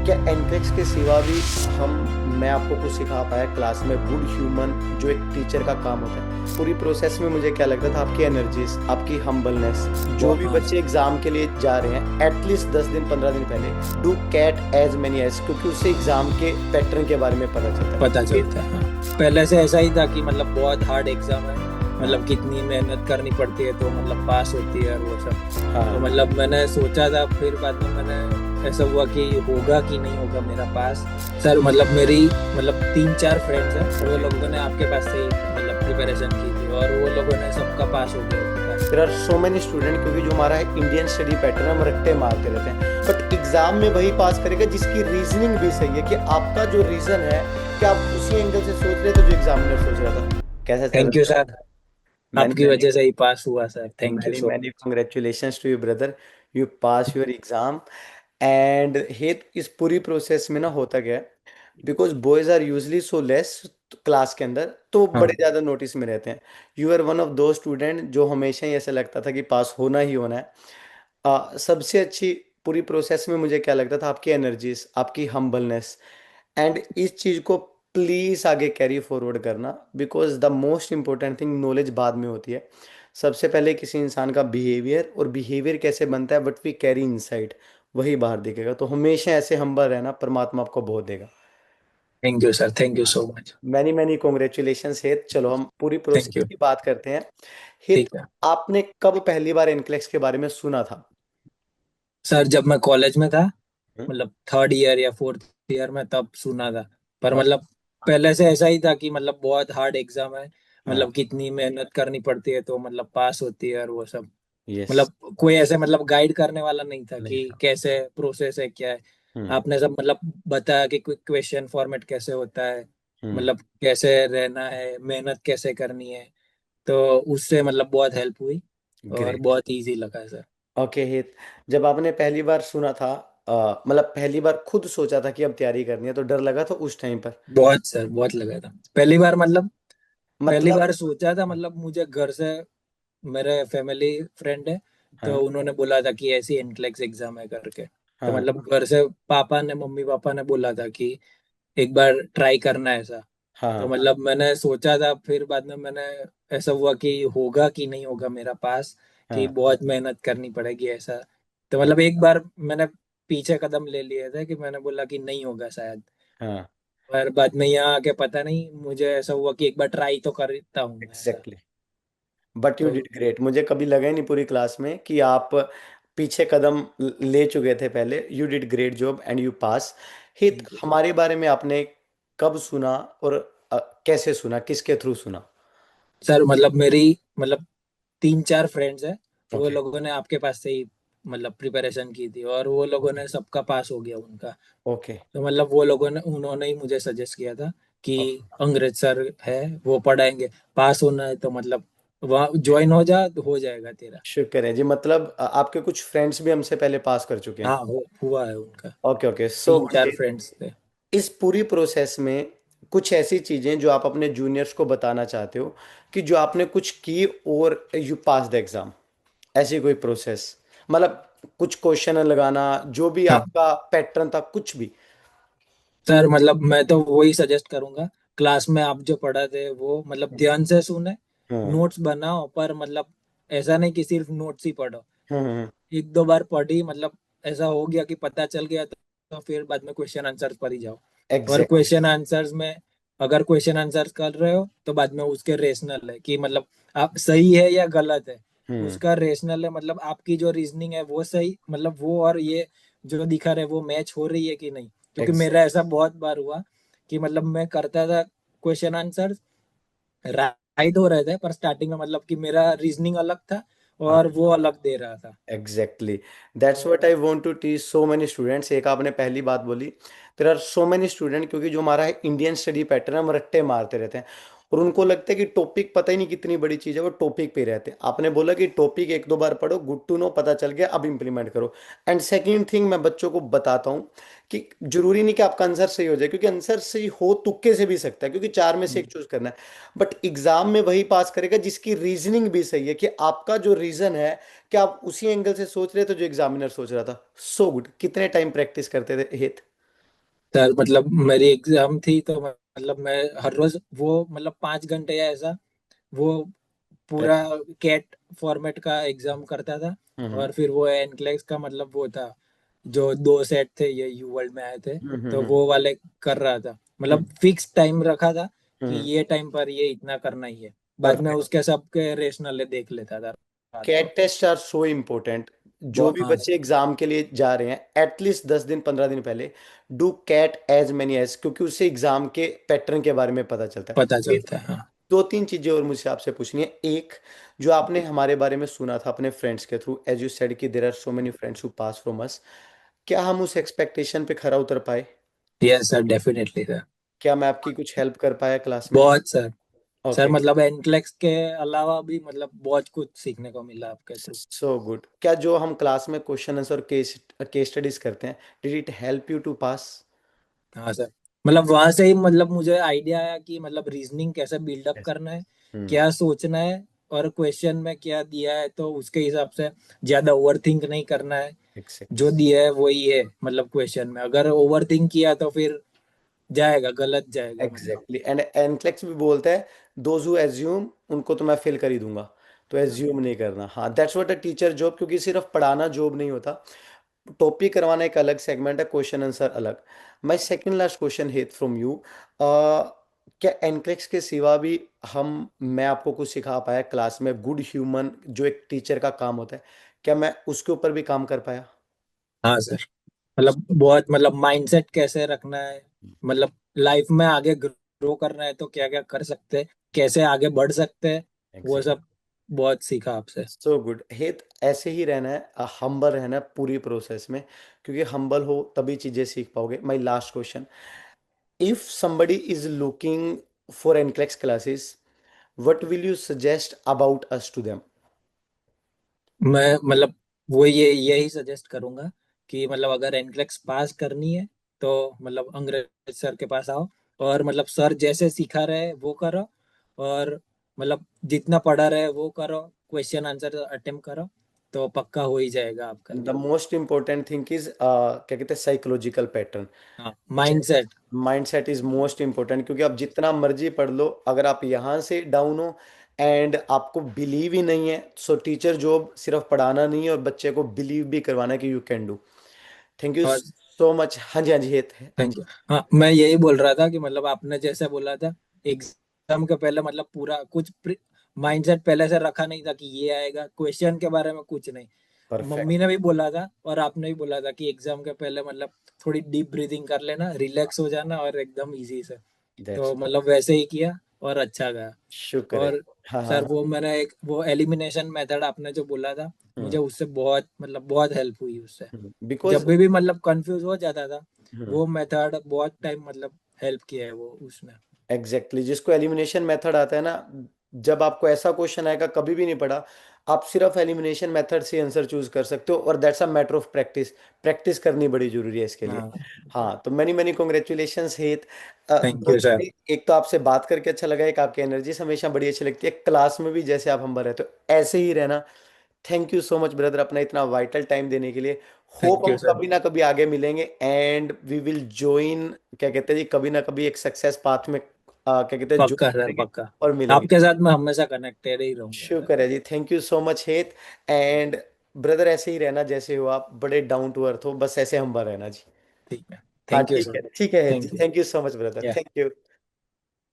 क्या एनक्लेक्स के सिवा भी हम मैं आपको कुछ सिखा पाया क्लास में गुड ह्यूमन जो एक टीचर का काम होता है? पूरी प्रोसेस में मुझे क्या लगता था, आपकी एनर्जीज, आपकी हम्बलनेस। जो भी हाँ बच्चे एग्जाम के लिए जा रहे हैं एटलीस्ट 10 दिन 15 दिन पहले do CAT as many as, क्योंकि उससे एग्जाम के पैटर्न के बारे में पता चलता है पता फिर। चलता है। हाँ पहले से ऐसा ही था कि मतलब बहुत हार्ड एग्जाम है। हाँ मतलब कितनी मेहनत करनी पड़ती है तो मतलब पास होती है और वो सब। तो हाँ। मतलब मैंने सोचा था, फिर बाद में मैंने ऐसा हुआ कि होगा कि नहीं होगा मेरा पास। सर मतलब मेरी मतलब 3-4 फ्रेंड्स हैं, वो ओके। लोगों ने आपके पास से ही मतलब प्रिपरेशन की थी और वो लोगों ने सबका पास हो गया उनका। There are so many student, क्योंकि जो हमारा इंडियन स्टडी पैटर्न हम रट्टे मारते रहते हैं, बट एग्जाम में वही पास करेगा जिसकी रीजनिंग भी सही है, कि आपका जो रीजन है कि आप उसी एंगल से सोच रहे थे जो एग्जामिनर सोच रहा था। कैसा चल थैंक रहा यू है? सर। मैनी आपकी मैनी वजह से ही पास हुआ sir, thank you many so many much. Congratulations to you brother, you pass your exam. And हेत इस पूरी प्रोसेस में ना होता क्या है, because boys are usually so less class के अंदर, तो बड़े हाँ ज़्यादा नोटिस में रहते हैं। यू आर वन ऑफ दो स्टूडेंट जो हमेशा ही ऐसा लगता था कि पास होना ही होना है। सबसे अच्छी पूरी प्रोसेस में मुझे क्या लगता था, आपकी एनर्जीज, आपकी हम्बलनेस। एंड इस चीज़ को प्लीज़ आगे कैरी फॉरवर्ड करना, because the most important thing knowledge बाद में होती है। सबसे पहले किसी इंसान का बिहेवियर, और बिहेवियर कैसे बनता है, वट वी कैरी इनसाइड, वही बाहर दिखेगा। तो हमेशा ऐसे हम्बल रहना, परमात्मा आपको बहुत देगा। Thank you sir, thank you so much. Many many congratulation हेत। चलो हम पूरी थैंक प्रोसेस यू। की बात करते हैं। हित, ठीक है आपने कब पहली बार इनक्लेक्स के बारे में सुना था? सर, जब मैं कॉलेज में था, हम्म। मतलब 3rd ईयर या 4th ईयर में, तब सुना था। पर और मतलब पहले से ऐसा ही था कि मतलब बहुत हार्ड एग्जाम है। हाँ। मतलब कितनी मेहनत करनी पड़ती है तो मतलब पास होती है और वो सब। यस। मतलब कोई ऐसे मतलब गाइड करने वाला नहीं था नहीं कि था। कैसे प्रोसेस है क्या है। हम्म। आपने सब मतलब बताया कि क्वेश्चन फॉर्मेट कैसे होता है, हम्म। मतलब कैसे रहना है, मेहनत कैसे करनी है। तो उससे मतलब बहुत हेल्प हुई और ग्रेट। बहुत इजी लगा सर। ओके हित, जब आपने पहली बार सुना था, मतलब पहली बार खुद सोचा था कि अब तैयारी करनी है, तो डर लगा था उस टाइम पर? बहुत सर, बहुत लगा था पहली बार। मतलब पहली मतलब। बार सोचा था, मतलब मुझे घर से, मेरे फैमिली फ्रेंड है, तो हाँ उन्होंने बोला था कि ऐसी एंट्रेंस एग्जाम है करके। तो हाँ मतलब घर से मम्मी पापा ने बोला था कि एक बार ट्राई करना है ऐसा। तो हाँ मतलब मैंने सोचा था, फिर बाद में मैंने ऐसा हुआ कि होगा कि नहीं होगा मेरा पास, कि हाँ बहुत मेहनत करनी पड़ेगी ऐसा। तो मतलब एक बार मैंने पीछे कदम ले लिए थे कि मैंने बोला कि नहीं होगा शायद। हाँ। पर बाद में यहाँ आके पता नहीं, मुझे ऐसा हुआ कि एक बार ट्राई तो करता हूँ मैं ऐसा। एग्जैक्टली। बट यू तो डिड ग्रेट। मुझे कभी लगा ही नहीं पूरी क्लास में कि आप पीछे कदम ले चुके थे पहले। You did great job and you pass. हित, थैंक यू सर। हमारे बारे में आपने कब सुना, और कैसे सुना, किसके थ्रू सुना? सर मतलब मेरी मतलब 3-4 फ्रेंड्स हैं, वो ओके। लोगों ने आपके पास से ही मतलब प्रिपरेशन की थी और वो लोगों ने सबका पास हो गया उनका। ओके। तो मतलब वो लोगों ने उन्होंने ही मुझे सजेस्ट किया था कि अंग्रेज सर है, वो पढ़ाएंगे, पास होना है तो मतलब वहाँ ज्वाइन हो जा तो हो जाएगा तेरा। शुक्र है जी, मतलब आपके कुछ फ्रेंड्स भी हमसे पहले पास कर चुके हैं। हाँ हुआ है उनका। ओके ओके, सो तीन गुड। चार फ्रेंड्स थे। इस पूरी प्रोसेस में कुछ ऐसी चीजें जो आप अपने जूनियर्स को बताना चाहते हो, कि जो आपने कुछ की और यू पास द एग्जाम, ऐसी कोई प्रोसेस, मतलब कुछ क्वेश्चन लगाना, जो भी हाँ आपका पैटर्न था, कुछ भी। सर, मतलब मैं तो वही सजेस्ट करूंगा, क्लास में आप जो पढ़ाते वो मतलब ध्यान से सुने, हम्म नोट्स बनाओ, पर मतलब ऐसा नहीं कि सिर्फ नोट्स ही पढ़ो। हम्म। 1-2 बार पढ़ी, मतलब ऐसा हो गया कि पता चल गया तो फिर बाद में क्वेश्चन आंसर्स पर ही जाओ। और एग्जैक्ट। क्वेश्चन आंसर्स में, अगर क्वेश्चन आंसर्स कर रहे हो तो बाद में उसके रेशनल है कि मतलब आप सही है या गलत है। हम्म। उसका रेशनल है, मतलब आपकी जो रीजनिंग है वो सही, मतलब वो और ये जो दिखा रहे वो मैच हो रही है कि नहीं। क्योंकि मेरा एग्जैक्ट। ऐसा बहुत बार हुआ कि मतलब मैं करता था क्वेश्चन आंसर, राइट हो रहे थे, पर स्टार्टिंग में मतलब कि मेरा रीजनिंग अलग था और वो अलग दे रहा था। Exactly. That's what I want to teach so many students. एक आपने पहली बात बोली, there are so many student, क्योंकि जो हमारा इंडियन स्टडी पैटर्न है, हम रट्टे मारते रहते हैं, और उनको लगता है कि टॉपिक पता ही नहीं कितनी बड़ी चीज़ है, वो टॉपिक पे ही रहते हैं। आपने बोला कि टॉपिक 1-2 बार पढ़ो, गुड टू नो, पता चल गया, अब इंप्लीमेंट करो। एंड सेकेंड थिंग, मैं बच्चों को बताता हूँ कि जरूरी नहीं कि आपका आंसर सही हो जाए, क्योंकि आंसर सही हो तुक्के से भी सकता है, क्योंकि चार में से एक चूज करना है। बट एग्जाम में वही पास करेगा जिसकी रीजनिंग भी सही है, कि आपका जो रीजन है कि आप उसी एंगल से सोच रहे थे जो एग्जामिनर सोच रहा था। So good. कितने टाइम प्रैक्टिस करते थे हित? सर मतलब मेरी एग्जाम थी तो मतलब मैं हर रोज वो मतलब 5 घंटे या ऐसा वो पूरा प्रैक्टिस। कैट फॉर्मेट का एग्जाम करता था। हम्म और फिर वो एनक्लेक्स का मतलब वो था, जो 2 सेट थे ये यू वर्ल्ड में आए थे, हम्म तो हम्म वो वाले कर रहा था। हम्म मतलब फिक्स टाइम रखा था कि हम्म। ये टाइम पर ये इतना करना ही है। बाद में परफेक्ट। उसके सबके रेशनल देख लेता था रात को। CAT test are so important. जो भी हाँ बच्चे एग्जाम के लिए जा रहे हैं एटलीस्ट 10 दिन 15 दिन पहले do CAT as many as, क्योंकि उससे एग्जाम के पैटर्न के बारे में पता चलता है। पता फिर चलता है हाँ। दो तीन चीजें और मुझसे आपसे पूछनी है। एक, जो आपने हमारे बारे में सुना था अपने फ्रेंड्स के थ्रू, एज यू सेड कि there are so many friends who pass from us, क्या हम उस एक्सपेक्टेशन पे खरा उतर पाए? Yes sir, definitely sir. क्या मैं आपकी कुछ हेल्प कर पाया क्लास में? बहुत सर। Sir okay. मतलब एनक्लेक्स के अलावा भी मतलब बहुत कुछ सीखने को मिला आपके थ्रू। So good. क्या जो हम क्लास में question answer case case studies करते हैं, did it help you to pass? हाँ सर, मतलब वहां से ही मतलब मुझे आइडिया आया कि मतलब रीजनिंग कैसे बिल्डअप यस। करना है, हम्म। क्या सोचना है, और क्वेश्चन में क्या दिया है तो उसके हिसाब से ज्यादा ओवर थिंक नहीं करना है। एग्जैक्टली। जो दिया है वही है, मतलब क्वेश्चन में अगर ओवर थिंक किया तो फिर जाएगा, गलत जाएगा मतलब। एग्जैक्टली एंड एनक्लेक्स भी बोलता है दोज हु एज्यूम उनको तो मैं फेल कर ही दूंगा। तो एज्यूम नहीं करना। हाँ, that's what a teacher job, क्योंकि सिर्फ पढ़ाना जॉब नहीं होता। टॉपिक करवाना एक अलग सेगमेंट है, क्वेश्चन आंसर अलग। माय सेकंड लास्ट क्वेश्चन है फ्रॉम यू, क्या एनक्लेक्स के सिवा भी हम मैं आपको कुछ सिखा पाया क्लास में, गुड ह्यूमन जो एक टीचर का काम होता है, क्या मैं उसके ऊपर भी काम कर पाया? हाँ सर, मतलब बहुत मतलब माइंडसेट कैसे रखना है, मतलब लाइफ में आगे ग्रो करना है तो क्या क्या कर सकते हैं, कैसे आगे बढ़ सकते हैं, वो एग्जैक्ट। सब बहुत सीखा आपसे। सो गुड हेत, ऐसे ही रहना है, हम्बल रहना है पूरी प्रोसेस में, क्योंकि हम्बल हो तभी चीजें सीख पाओगे। My last question, if somebody is looking for NCLEX classes, what will you suggest about us to them? मैं मतलब वो ये यही सजेस्ट करूंगा कि मतलब अगर एनक्लेक्स पास करनी है तो मतलब अंग्रेज सर के पास आओ, और मतलब सर जैसे सिखा रहे वो करो, और मतलब जितना पढ़ा रहे वो करो, क्वेश्चन आंसर अटेम्प्ट करो, तो पक्का हो ही जाएगा आपका द भी। मोस्ट इंपॉर्टेंट थिंग इज क्या कहते हैं, साइकोलॉजिकल पैटर्न। हाँ, mindset. Mindset is most important, क्योंकि आप जितना मर्जी पढ़ लो, अगर आप यहाँ से डाउन हो एंड आपको बिलीव ही नहीं है, सो टीचर जॉब सिर्फ पढ़ाना नहीं है और बच्चे को बिलीव भी करवाना है कि you can do. Thank you और सो मच। हाँ जी, हाँ जी, हाँ थैंक जी। यू। हाँ, मैं यही बोल रहा था कि मतलब आपने जैसे बोला था एग्जाम के पहले मतलब पूरा कुछ माइंडसेट पहले से रखा नहीं था कि ये आएगा, क्वेश्चन के बारे में कुछ नहीं। परफेक्ट। मम्मी ने भी बोला था और आपने भी बोला था कि एग्जाम के पहले मतलब थोड़ी डीप ब्रीदिंग कर लेना, रिलैक्स हो जाना और एकदम इजी से। दैट्स। तो मतलब वैसे ही किया और अच्छा गया। शुक्र है। और हाँ हाँ सर हाँ। वो मैंने एक वो एलिमिनेशन मेथड आपने जो बोला था, मुझे उससे बहुत मतलब बहुत हेल्प हुई उससे। बिकॉज जब भी मतलब कंफ्यूज हो जाता था, वो मेथड बहुत टाइम मतलब हेल्प किया है वो उसने। एग्जैक्टली, जिसको एलिमिनेशन मेथड आता है ना, जब आपको ऐसा क्वेश्चन आएगा कभी भी नहीं पढ़ा, आप सिर्फ एलिमिनेशन मेथड से आंसर चूज कर सकते हो, और that's a matter of practice. Practice करनी बड़ी जरूरी है इसके लिए। हाँ, हाँ, तो मैनी मैनी कॉन्ग्रेचुलेशंस हेत। थैंक दो यू सर। चीजें, एक तो आपसे बात करके अच्छा लगा, एक आपकी एनर्जी हमेशा बड़ी अच्छी लगती है क्लास में भी, जैसे आप हम रहते हो ऐसे ही रहना। Thank you so much brother, अपना इतना वाइटल टाइम देने के लिए। होप थैंक हम यू सर। कभी ना कभी आगे मिलेंगे एंड वी विल ज्वाइन, क्या कहते हैं जी, कभी ना कभी एक सक्सेस पाथ में क्या कहते हैं पक्का ज्वाइन सर, करेंगे पक्का। और मिलेंगे। आपके साथ मैं हमेशा कनेक्टेड ही रहूंगा सर। शुक्र है जी, थैंक यू सो मच हेत। एंड ब्रदर, ऐसे ही रहना जैसे हो आप, बड़े डाउन टू अर्थ हो, बस ऐसे हम रहना जी। ठीक है। हाँ थैंक यू ठीक सर। है, ठीक है Het ji, thank you. Thank you so much brother, या थैंक यू।